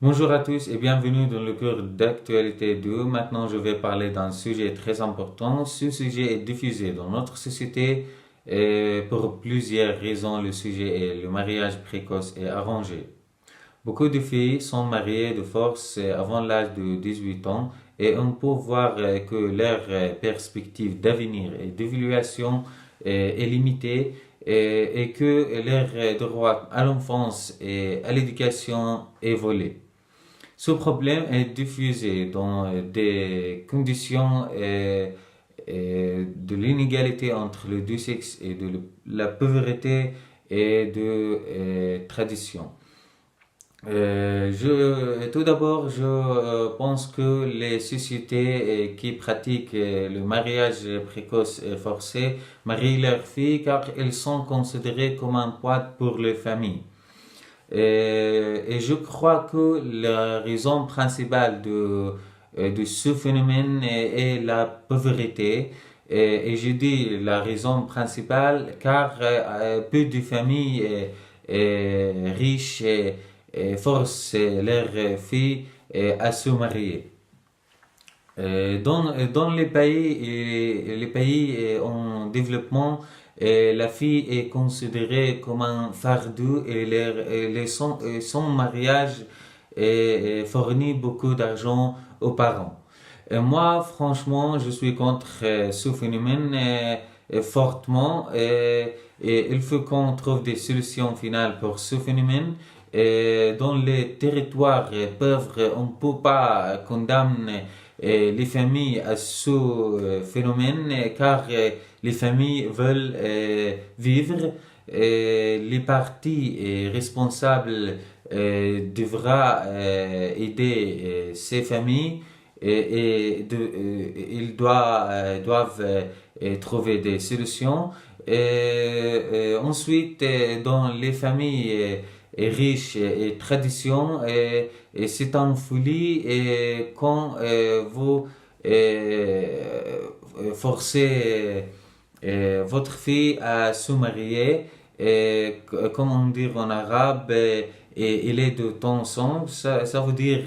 Bonjour à tous et bienvenue dans le cours d'actualité 2. Maintenant, je vais parler d'un sujet très important. Ce sujet est diffusé dans notre société et pour plusieurs raisons. Le sujet est le mariage précoce et arrangé. Beaucoup de filles sont mariées de force avant l'âge de 18 ans et on peut voir que leur perspective d'avenir et d'évaluation est limitée et que leur droit à l'enfance et à l'éducation est volé. Ce problème est diffusé dans des conditions de l'inégalité entre les deux sexes et de la pauvreté et de tradition. Tout d'abord, je pense que les sociétés qui pratiquent le mariage précoce et forcé marient leurs filles car elles sont considérées comme un poids pour les familles. Et je crois que la raison principale de ce phénomène est la pauvreté. Et je dis la raison principale car peu de familles riches forcent leurs filles à se marier. Dans les pays en développement, la fille est considérée comme un fardeau et son mariage fournit beaucoup d'argent aux parents. Et moi, franchement, je suis contre ce phénomène fortement et il faut qu'on trouve des solutions finales pour ce phénomène. Et dans les territoires pauvres, on ne peut pas condamner les familles à ce phénomène car les familles veulent vivre. Les partis responsables devra aider ces familles ils doivent trouver des solutions. Ensuite, dans les familles riches et traditions, et c'est en folie et quand vous forcez votre fille à se marier, comme on dit en arabe, et il est de ton sang, ça veut dire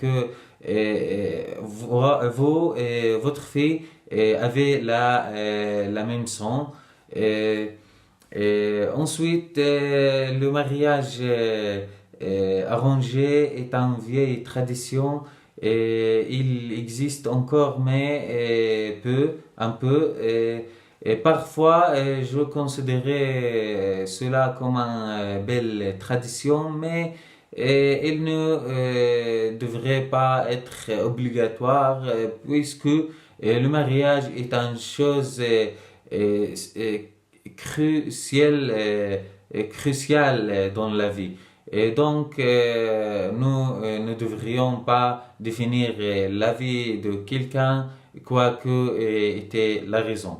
que vous et votre fille avez la même sang. Euh, Ensuite, le mariage arrangé est une vieille tradition. Il existe encore, mais un peu. Et parfois, je considérais cela comme une belle tradition, mais il ne devrait pas être obligatoire puisque le mariage est une chose euh, cruciale dans la vie. Et donc, nous ne devrions pas définir la vie de quelqu'un, quoique était la raison.